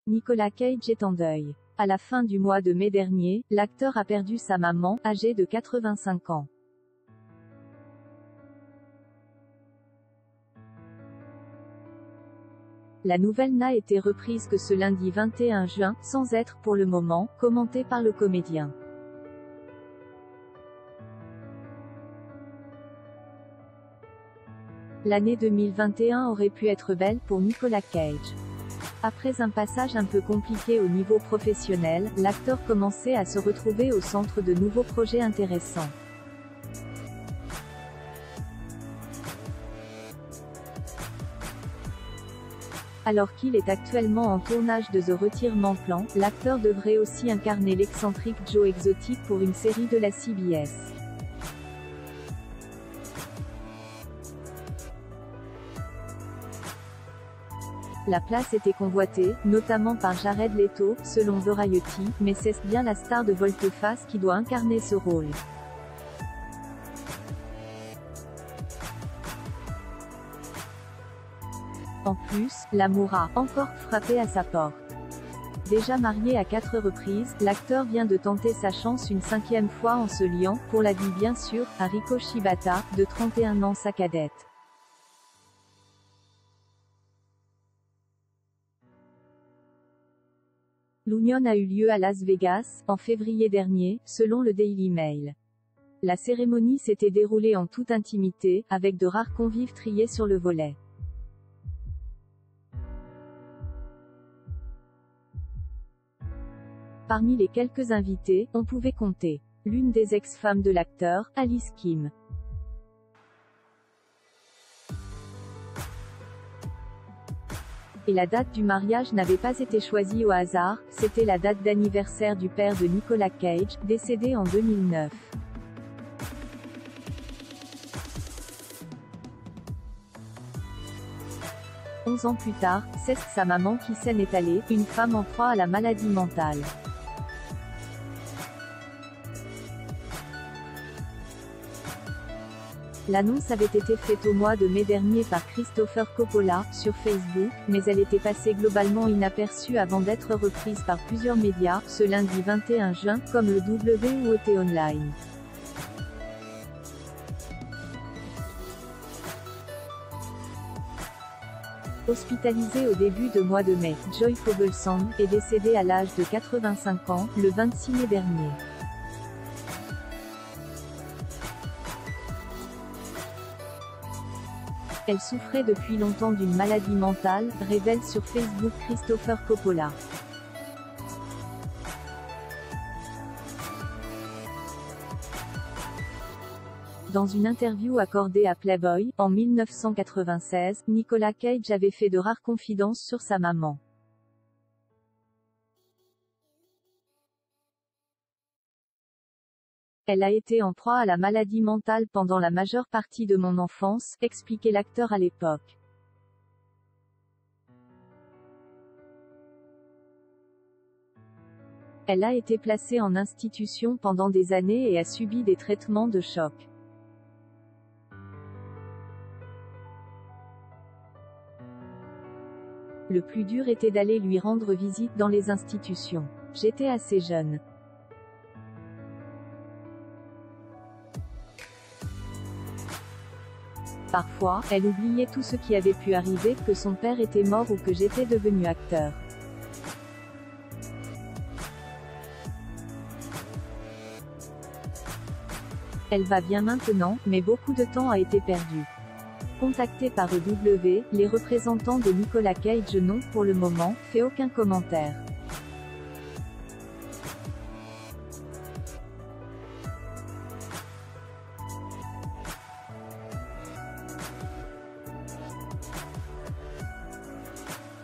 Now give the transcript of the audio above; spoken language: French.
Nicolas Cage est en deuil. À la fin du mois de mai dernier, l'acteur a perdu sa maman, âgée de 85 ans. La nouvelle n'a été reprise que ce lundi 21 juin, sans être, pour le moment, commentée par le comédien. L'année 2021 aurait pu être belle pour Nicolas Cage. Après un passage un peu compliqué au niveau professionnel, l'acteur commençait à se retrouver au centre de nouveaux projets intéressants. Alors qu'il est actuellement en tournage de The Retirement Plan, l'acteur devrait aussi incarner l'excentrique Joe Exotic pour une série de la CBS. La place était convoitée, notamment par Jared Leto, selon Variety, mais c'est bien la star de volte-face qui doit incarner ce rôle. En plus, l'amour a encore frappé à sa porte. Déjà marié à 4 reprises, l'acteur vient de tenter sa chance une 5e fois en se liant, pour la vie bien sûr, à Riko Shibata, de 31 ans sa cadette. L'union a eu lieu à Las Vegas, en février dernier, selon le Daily Mail. La cérémonie s'était déroulée en toute intimité, avec de rares convives triés sur le volet. Parmi les quelques invités, on pouvait compter l'une des ex-femmes de l'acteur, Alice Kim. Et la date du mariage n'avait pas été choisie au hasard, c'était la date d'anniversaire du père de Nicolas Cage, décédé en 2009. « 11 ans plus tard, c'est sa maman qui s'en est allée, une femme en proie à la maladie mentale. L'annonce avait été faite au mois de mai dernier par Christopher Coppola, sur Facebook, mais elle était passée globalement inaperçue avant d'être reprise par plusieurs médias, ce lundi 21 juin, comme le WOT Online. Hospitalisé au début de mois de mai, Joy Fogelsang est décédée à l'âge de 85 ans, le 26 mai dernier. Elle souffrait depuis longtemps d'une maladie mentale, révèle sur Facebook Christopher Coppola. Dans une interview accordée à Playboy, en 1996, Nicolas Cage avait fait de rares confidences sur sa maman. Elle a été en proie à la maladie mentale pendant la majeure partie de mon enfance, expliquait l'acteur à l'époque. Elle a été placée en institution pendant des années et a subi des traitements de choc. Le plus dur était d'aller lui rendre visite dans les institutions. J'étais assez jeune. Parfois, elle oubliait tout ce qui avait pu arriver, que son père était mort ou que j'étais devenu acteur. Elle va bien maintenant, mais beaucoup de temps a été perdu. Contacté par EW, les représentants de Nicolas Cage n'ont, pour le moment, fait aucun commentaire.